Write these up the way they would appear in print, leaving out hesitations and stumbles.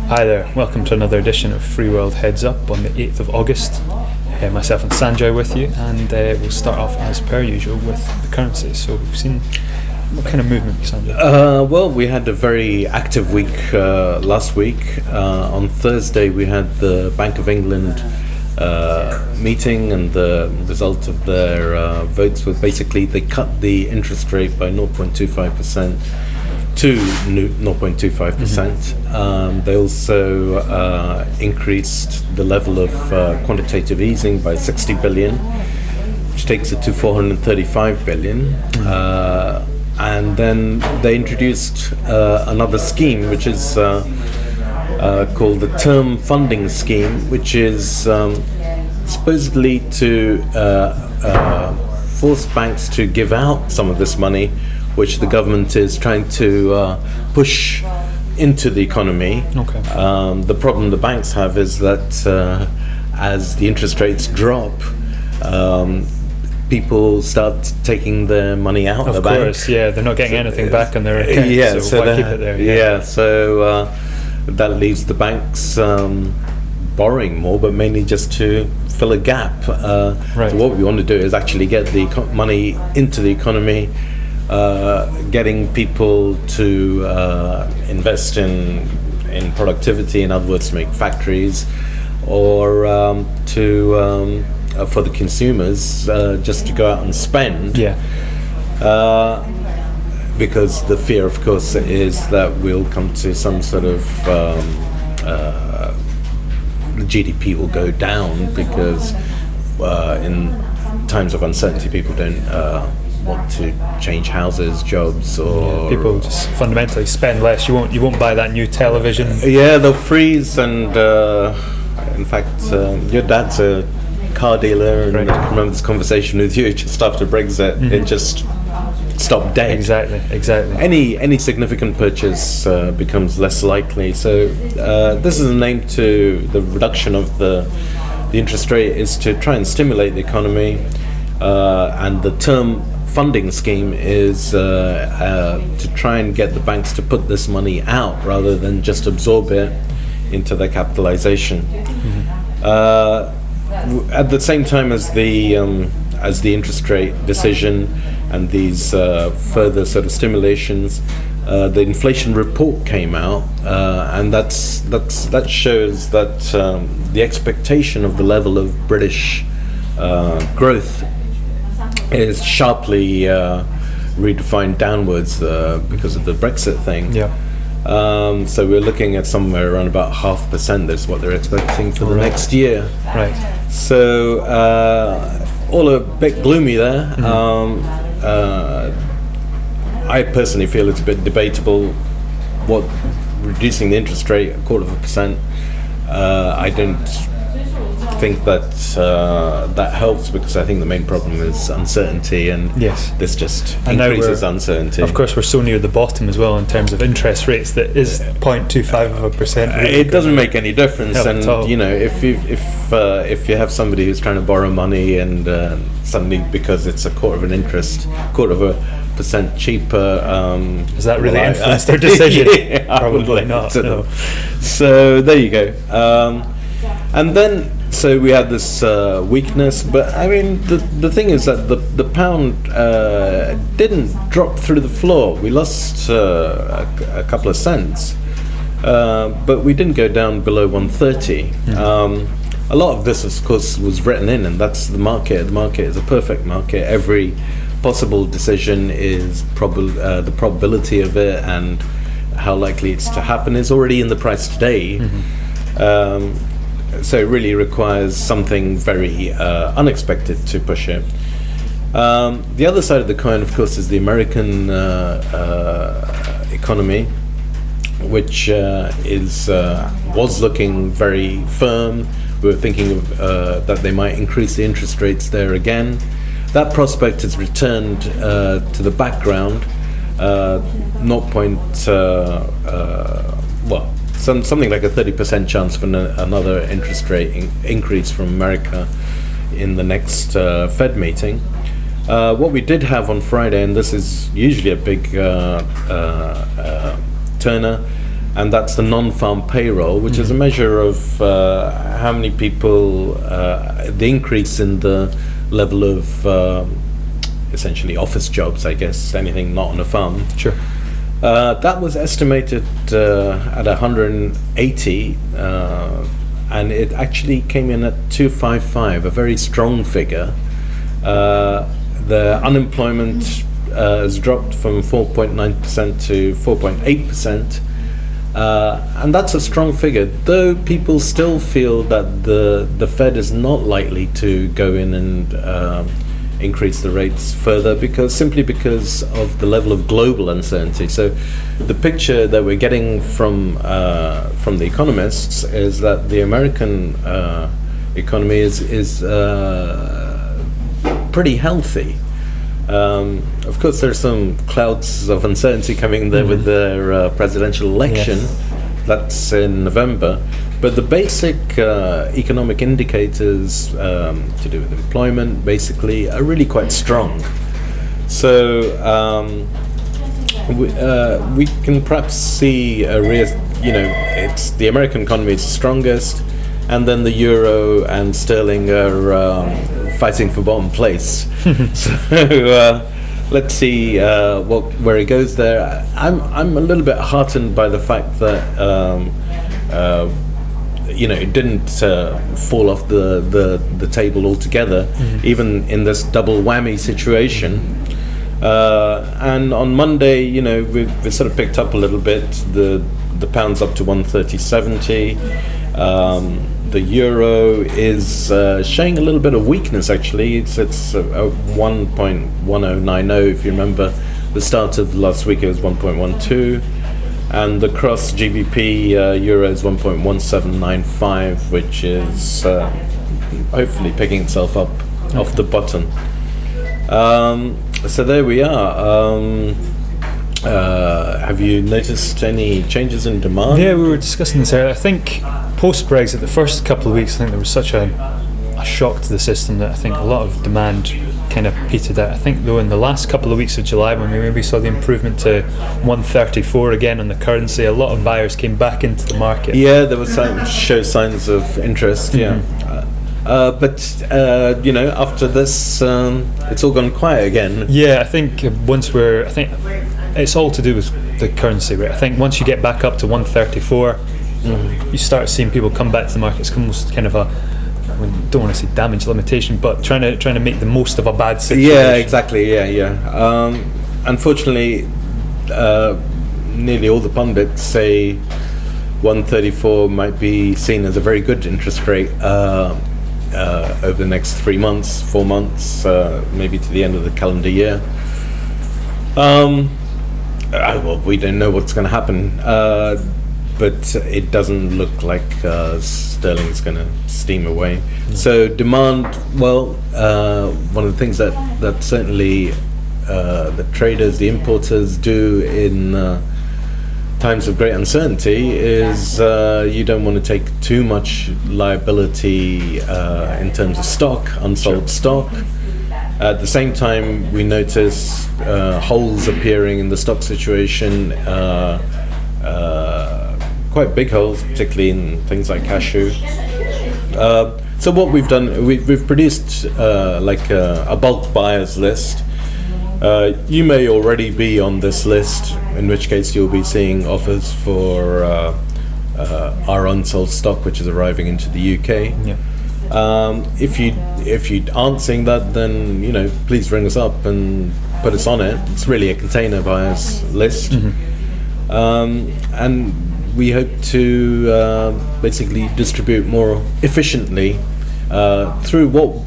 Hi there, welcome to another edition of Freeworld Heads Up on the 8th of August. Myself and Sanjoy with you, and we'll start off as per usual with the currency. So we've seen, what kind of movement, Sanjoy? Well, we had a very active week last week. On Thursday we had the Bank of England meeting, and the result of their votes was basically they cut the interest rate by 0.25% to 0.25%. They also increased the level of quantitative easing by 60 billion, which takes it to 435 billion. And then they introduced another scheme, which is called the Term Funding Scheme, which is supposedly to force banks to give out some of this money, which the government is trying to push into the economy. Okay. The problem the banks have is that as the interest rates drop, people start taking their money out of the bank. Of course, yeah, they're not getting anything back on their account, so why keep it there? Yeah, so that leaves the banks borrowing more, but mainly just to fill a gap. Right. So what we want to do is actually get the money into the economy, getting people to invest in productivity, in other words, to make factories, or for the consumers just to go out and spend. Yeah. Because the fear, of course, is that we'll come to some sort of the GDP will go down because in times of uncertainty, people don't want to change houses, jobs, or people just fundamentally spend less. You won't buy that new television. Yeah, they'll freeze, and in fact, your dad's a car dealer, and right. I can remember this conversation with you just after Brexit. Mm-hmm. It just stopped dead. Exactly. Any significant purchase becomes less likely. So this is an aim to the reduction of the interest rate is to try and stimulate the economy, and the term funding scheme is to try and get the banks to put this money out rather than just absorb it into their capitalization. Mm-hmm. At the same time as the interest rate decision and these further sort of stimulations, the inflation report came out, and that shows that the expectation of the level of British growth is sharply redefined downwards because of the Brexit thing. Yeah. So we're looking at somewhere around about 0.5%. That's what they're expecting for the next year. Right. So all a bit gloomy there. Mm-hmm. I personally feel it's a bit debatable what reducing the interest rate 0.25%. I don't think that that helps, because I think the main problem is uncertainty, and yes, this just and increases uncertainty. Of course, we're so near the bottom as well in terms of interest rates that is 0.25%. Really it doesn't make any difference, and if you have somebody who's trying to borrow money and suddenly, because it's 0.25% cheaper, does that really influence their decision? Yeah, probably not. No. So there you go. And then, so we had this weakness, but I mean, the thing is that the pound didn't drop through the floor. We lost a couple of cents, but we didn't go down below 130. Mm-hmm. A lot of this, of course, was written in, and that's the market. The market is a perfect market. Every possible decision is the probability of it and how likely it's to happen is already in the price today. Mm-hmm. So it really requires something very unexpected to push it. The other side of the coin, of course, is the American economy, which was looking very firm. We were thinking of that they might increase the interest rates there again. That prospect has returned to the background. Something like a 30% chance for another interest rate increase from America in the next Fed meeting. What we did have on Friday, and this is usually a big turner, and that's the non-farm payroll, which is a measure of how many people, the increase in the level of essentially office jobs, I guess, anything not on a farm. Sure. That was estimated at 180, and it actually came in at 255, a very strong figure. The unemployment has dropped from 4.9% to 4.8%, and that's a strong figure, though people still feel that the Fed is not likely to go in and increase the rates further simply because of the level of global uncertainty. So the picture that we're getting from the economists is that the American economy is pretty healthy. Of course, there's some clouds of uncertainty coming there with their presidential election. Yes. That's in November. But the basic economic indicators to do with employment, basically, are really quite strong. So we can perhaps see it's the American economy is the strongest, and then the euro and sterling are fighting for bottom place. So let's see where it goes there. I'm a little bit heartened by the fact that it didn't fall off the table altogether, even in this double whammy situation. And on Monday, we sort of picked up a little bit. The pound's up to 130.70. The euro is showing a little bit of weakness. Actually, it's 1.1090. If you remember, the start of last week it was 1.12. And the cross GBP euro is 1.1795, which is hopefully picking itself up off the bottom. So there we are. Have you noticed any changes in demand? Yeah, we were discussing this earlier. I think post-Brexit, the first couple of weeks, I think there was such a shock to the system that I think a lot of demand kind of petered out. I think though in the last couple of weeks of July, when we maybe saw the improvement to 134 again on the currency, a lot of buyers came back into the market. Yeah, there was signs of interest. Yeah, but after this, it's all gone quiet again. Yeah, I think I think it's all to do with the currency rate. I think once you get back up to 134, you start seeing people come back to the market. It's almost kind of don't want to say damage limitation, but trying to make the most of a bad situation. Yeah, exactly. Yeah. Unfortunately, nearly all the pundits say 134 might be seen as a very good interest rate over the next 3 months, 4 months, maybe to the end of the calendar year. Well, we don't know what's going to happen, but it doesn't look like sterling's going to steam away. So demand, well, one of the things that certainly the traders, the importers do in times of great uncertainty is you don't want to take too much liability in terms of stock, unsold stock. At the same time, we notice holes appearing in the stock situation, quite big holes, particularly in things like cashew. So what we've done, we've produced like a bulk buyers list. You may already be on this list, in which case you'll be seeing offers for our unsold stock, which is arriving into the UK. Yeah. If you aren't seeing that, then please ring us up and put us on it. It's really a container buyers list, and we hope to basically distribute more efficiently through what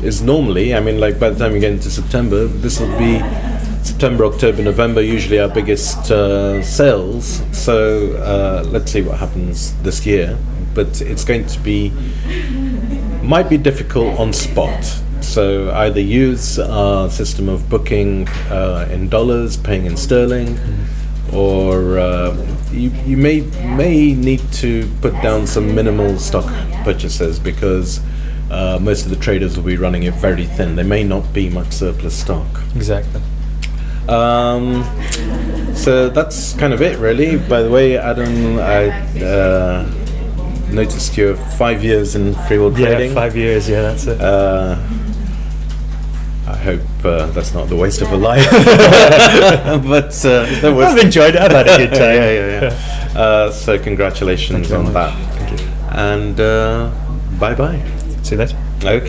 is normally, like by the time we get into September, this will be September, October, November, usually our biggest sales. So let's see what happens this year. But it's going to might be difficult on spot. So either use our system of booking in dollars, paying in sterling, or you may need to put down some minimal stock purchases, because most of the traders will be running it very thin. There may not be much surplus stock. Exactly. So that's kind of it, really. By the way, Adam, I noticed you're 5 years in Freeworld trading. Yeah, 5 years. Yeah, that's it. I hope that's not the waste of a life. But I've enjoyed it. I've had a good time. yeah. So congratulations on that. Thank you. And bye-bye. See you later. Okay.